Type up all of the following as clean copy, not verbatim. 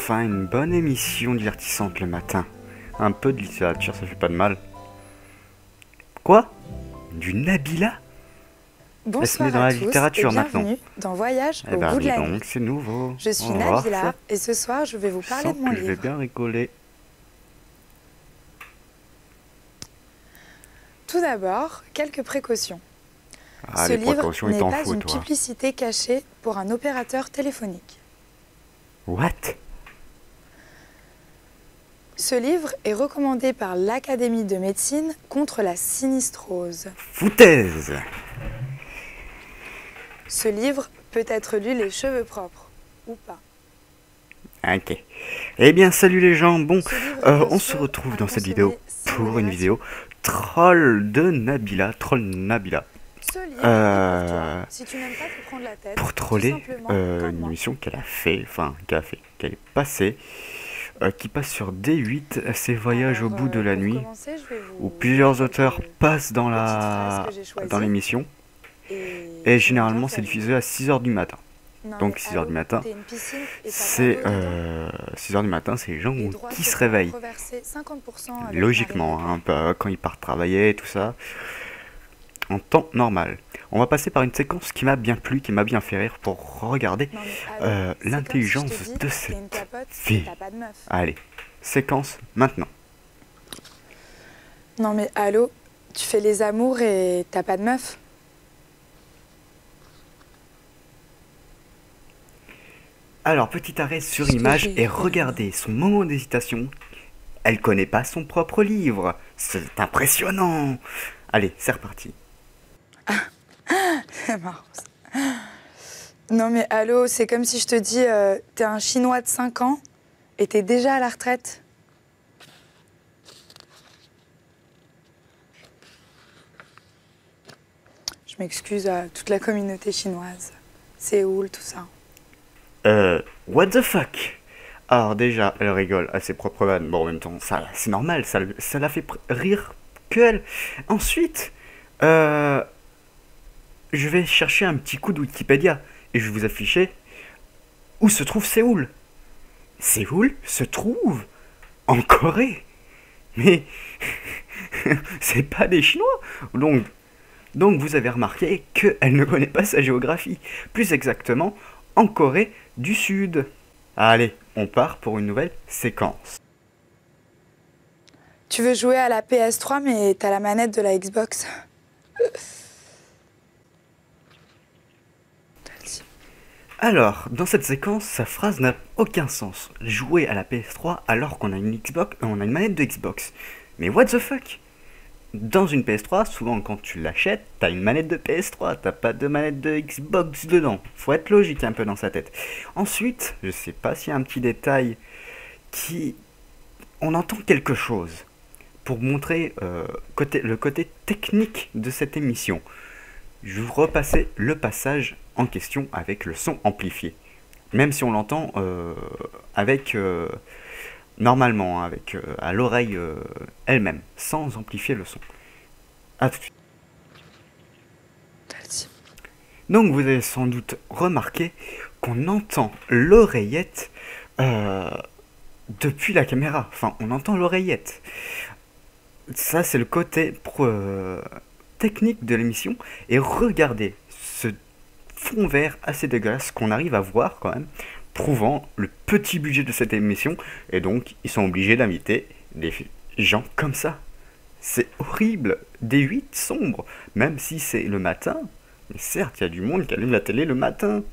enfin une bonne émission divertissante le matin. Un peu de littérature, ça fait pas de mal. Quoi? Du Nabila? Elle se met Bonsoir dans la à tous littérature et maintenant. bienvenue dans Voyage Eh au ben bout de dis la nuit. donc, c'est nouveau. Je suis On va voir Nabila ça. et ce soir je vais vous Je parler sens de mon que je vais livre. bien rigoler. Tout d'abord, quelques précautions. Ah, Ce les livre précautions, il n'est t'en pas faut, une toi. publicité cachée pour un opérateur téléphonique. What? Ce livre est recommandé par l'Académie de médecine contre la sinistrose. Foutaise! Ce livre peut être lu les cheveux propres, ou pas. Ok. Eh bien, salut les gens. Bon, Ce livre est bien on se sûr retrouve à dans cette consommer vidéo sans pour une modération. vidéo Troll de Nabila. Troll Nabila. Ce livre est pour toi, si tu n'aimes pas te prendre la tête, Pour tout troller simplement comme une moi. émission qu'elle est passée, qui passe sur D8, ses voyages au Alors, bout de la pour nuit, commencer, je vais vous où plusieurs lire auteurs quelques passent dans petites phrases que j'ai choisies. dans l'émission, Et et tu généralement vas c'est bien diffusé à 6h du matin. Non, Donc mais 6h allô, du matin, t'es une piscine et t'as c'est pas d'eau dedans. 6h du matin, c'est les gens Les droits qui se se font réveillent. reverser 50% avec Logiquement, Marine Le hein, quand ils partent travailler et tout ça, en temps normal. On va passer par une séquence qui m'a bien plu, qui m'a bien fait rire pour regarder Pen. Non, mais allô, c'est l'intelligence comme si je te de dis, t'es une cette capote et fille. t'as pas de meuf. Allez, séquence maintenant. Non mais allô, tu fais les amours et t'as pas de meuf. Alors, petit arrêt sur Ce que image j'ai et fait. regardez son moment d'hésitation. Elle connaît pas son propre livre. C'est impressionnant. Allez, c'est reparti. C'est marrant ça. Non mais allô, c'est comme si je te dis, t'es un Chinois de 5 ans et t'es déjà à la retraite. Je m'excuse à toute la communauté chinoise. Séoul, tout ça. What the fuck? Alors déjà, elle rigole à ses propres vannes. Bon, en même temps, ça, c'est normal, ça la fait rire que elle. Ensuite, je vais chercher un petit coup de Wikipédia et je vais vous afficher où se trouve Séoul. Séoul se trouve en Corée. Mais c'est pas des Chinois. Donc vous avez remarqué qu'elle ne connaît pas sa géographie. Plus exactement, en Corée du Sud. Allez, on part pour une nouvelle séquence. Tu veux jouer à la PS3 mais t'as la manette de la Xbox. Alors, dans cette séquence, sa phrase n'a aucun sens. Jouer à la PS3 alors qu'on a une Xbox, on a une manette de Xbox. Mais what the fuck? Dans une PS3, souvent quand tu l'achètes, t'as une manette de PS3, t'as pas de manette de Xbox dedans. Faut être logique un peu dans sa tête. Ensuite, je sais pas s'il y a un petit détail qui... On entend quelque chose pour montrer le côté technique de cette émission. Je vais vous repasser le passage en question avec le son amplifié. Même si on l'entend avec... normalement, hein, avec à l'oreille elle-même, sans amplifier le son. A tout de suite. Donc vous avez sans doute remarqué qu'on entend l'oreillette depuis la caméra. Enfin, on entend l'oreillette. Ça, c'est le côté technique de l'émission. Et regardez ce fond vert assez dégueulasse qu'on arrive à voir quand même, prouvant le petit budget de cette émission, et donc ils sont obligés d'inviter des gens comme ça. C'est horrible, des 8 sombres, même si c'est le matin, mais certes, il y a du monde qui allume la télé le matin.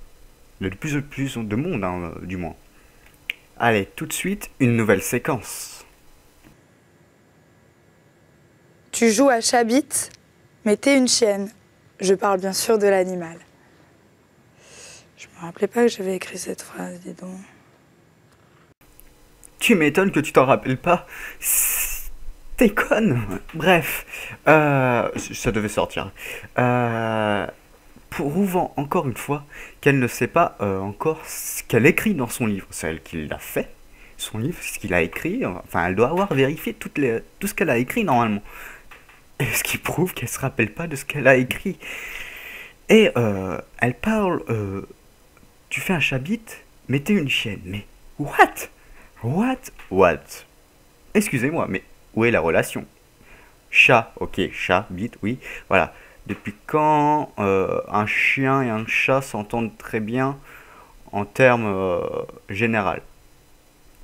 Il y a de plus en plus de monde, hein, du moins. Allez, tout de suite, une nouvelle séquence. Tu joues à Chabit, mais t'es une chienne. Je parle bien sûr de l'animal. Je me rappelais pas que j'avais écrit cette phrase, dis donc. Tu m'étonnes que tu t'en rappelles pas. T'es conne. Bref, ça devait sortir. Prouvant encore une fois qu'elle ne sait pas encore ce qu'elle écrit dans son livre. C'est elle qui l'a fait, son livre, ce qu'il a écrit. Enfin, elle doit avoir vérifié tout ce qu'elle a écrit normalement. Et ce qui prouve qu'elle se rappelle pas de ce qu'elle a écrit. Et elle parle... tu fais un chabit, mais t'es une chienne. Mais what? What? What? Excusez-moi, mais où est la relation? Chat, ok, chat, bite, oui, voilà. Depuis quand un chien et un chat s'entendent très bien en termes général?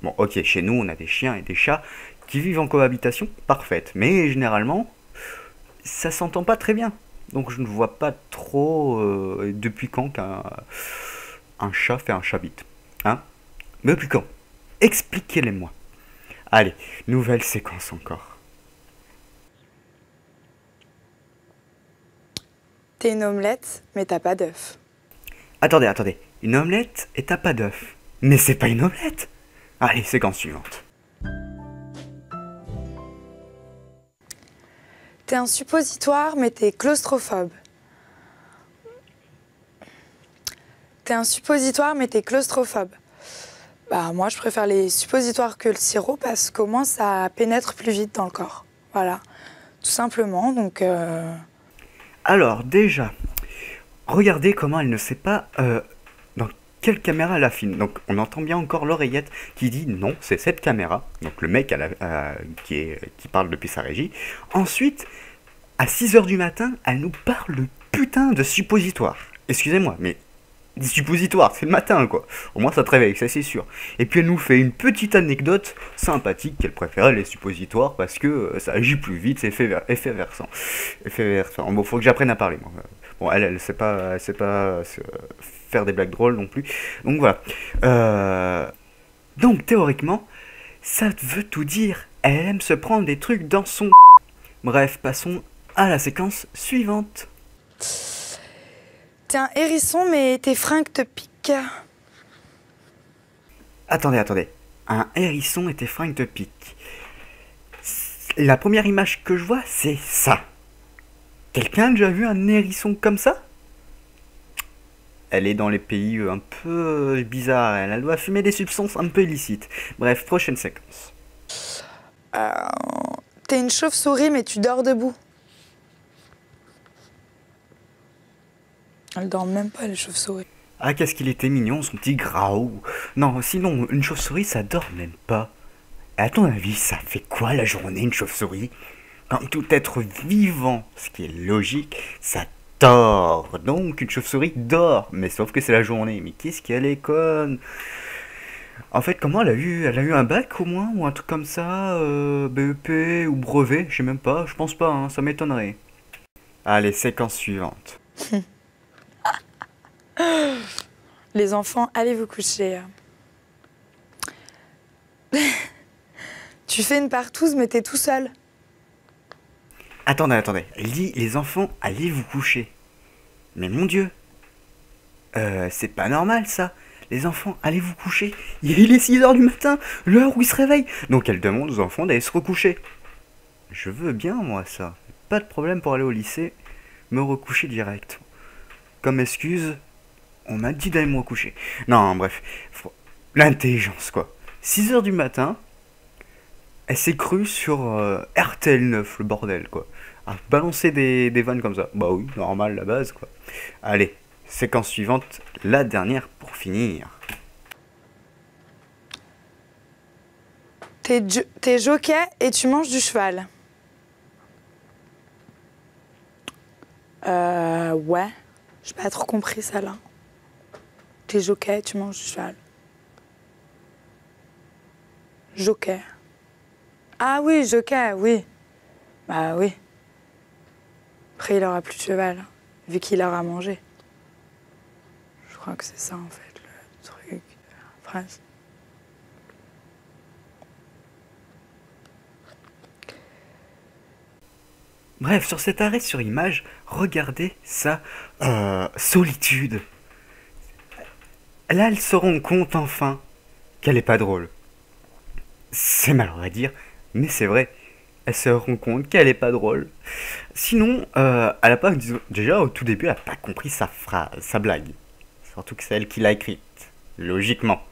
Bon, ok, chez nous, on a des chiens et des chats qui vivent en cohabitation parfaite, mais généralement, ça s'entend pas très bien. Donc je ne vois pas trop depuis quand qu'un un chat fait un chabit. Hein? Mais depuis quand? Expliquez-les-moi. Allez, nouvelle séquence encore. T'es une omelette, mais t'as pas d'œuf. Attendez. Une omelette et t'as pas d'œuf. Mais c'est pas une omelette. Allez, séquence suivante. T'es un suppositoire, mais t'es claustrophobe. T'es un suppositoire, mais t'es claustrophobe. Bah, moi, je préfère les suppositoires que le sirop parce qu'au moins, ça pénètre plus vite dans le corps. Voilà, tout simplement. Donc, Alors, déjà, regardez comment elle ne sait pas dans quelle caméra elle filme. Donc, on entend bien encore l'oreillette qui dit non, c'est cette caméra. Donc, le mec qui parle depuis sa régie. Ensuite, à 6 heures du matin, elle nous parle de putain de suppositoire. Excusez-moi, mais des suppositoires, c'est le matin quoi. Au moins ça te réveille, ça c'est sûr. Et puis elle nous fait une petite anecdote sympathique qu'elle préférait les suppositoires parce que ça agit plus vite, c'est effet versant. Effet versant. Bon, faut que j'apprenne à parler moi. Bon, elle sait pas, faire des blagues drôles non plus. Donc voilà. Donc théoriquement, ça veut tout dire. Elle aime se prendre des trucs dans son. Bref, passons à la séquence suivante. t'es un hérisson, mais tes fringues te piquent. Attendez. Un hérisson et tes fringues te piquent. La première image que je vois, c'est ça. Quelqu'un a déjà vu un hérisson comme ça? Elle est dans les pays un peu bizarres. Elle doit fumer des substances un peu illicites. Bref, prochaine séquence. T'es une chauve-souris, mais tu dors debout. Elles dorment même pas, les chauves-souris. Ah, qu'est-ce qu'il était mignon, son petit graou. Non, sinon, une chauve-souris, ça dort même pas. À ton avis, ça fait quoi la journée, une chauve-souris? Comme tout être vivant, ce qui est logique, ça dort. Donc, une chauve-souris dort. Mais sauf que c'est la journée. Mais qu'est-ce qu'elle est conne? En fait, comment elle a eu? Elle a eu un bac au moins? Ou un truc comme ça? BEP ou brevet? Je sais même pas. Je pense pas, hein, ça m'étonnerait. Allez, séquence suivante. Les enfants, allez vous coucher. Tu fais une partouze, mais t'es tout seul. Attendez. Elle dit, les enfants, allez vous coucher. Mais mon Dieu. C'est pas normal ça. Les enfants, allez vous coucher. Il est 6 heures du matin, l'heure où ils se réveillent. Donc elle demande aux enfants d'aller se recoucher. Je veux bien, moi, ça. Pas de problème pour aller au lycée, me recoucher direct. Comme excuse, on m'a dit d'aller me recoucher. Non, bref. L'intelligence, quoi. 6 heures du matin, elle s'est crue sur RTL 9, le bordel, quoi. À balancer des vannes comme ça. Bah oui, normal, la base, quoi. Allez, séquence suivante, la dernière pour finir. T'es jockey et tu manges du cheval. Ouais. J'ai pas trop compris ça là. T'es jockey, tu manges du cheval. Jockey. Ah oui, jockey, oui. Bah oui. Après, il aura plus de cheval, vu qu'il aura mangé. Je crois que c'est ça en fait, le truc, la phrase. Bref, sur cet arrêt sur image, regardez sa solitude. Là, elle se rend compte enfin qu'elle est pas drôle. C'est malheureux à dire, mais c'est vrai. Elle se rend compte qu'elle est pas drôle. Sinon, elle a pas déjà au tout début, elle a pas compris sa phrase, sa blague. Surtout que c'est elle qui l'a écrite, logiquement.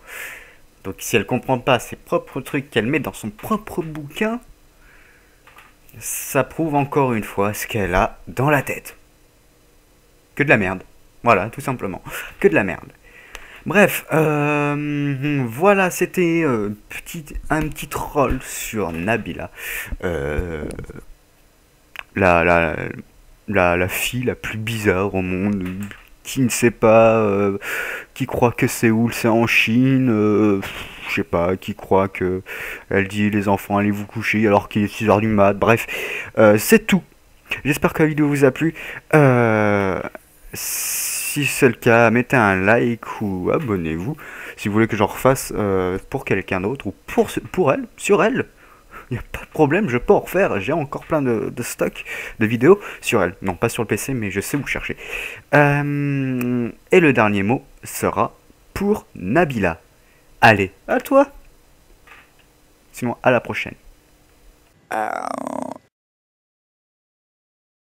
Donc si elle comprend pas ses propres trucs qu'elle met dans son propre bouquin, ça prouve encore une fois ce qu'elle a dans la tête. Que de la merde. Voilà, tout simplement. Que de la merde. Bref, voilà, c'était un petit troll sur Nabila. Euh, la, la, la fille la plus bizarre au monde, qui ne sait pas, qui croit que Séoul c'est en Chine, je sais pas, qui croit que elle dit les enfants allez vous coucher alors qu'il est 6 heures du mat, bref, c'est tout. J'espère que la vidéo vous a plu. Si c'est le cas, mettez un like ou abonnez-vous. Si vous voulez que j'en refasse pour quelqu'un d'autre ou pour elle, sur elle, il n'y a pas de problème, je peux en refaire. J'ai encore plein de stock de vidéos sur elle. Non, pas sur le PC, mais je sais où chercher. Et le dernier mot sera pour Nabila. Allez, à toi. Sinon, à la prochaine.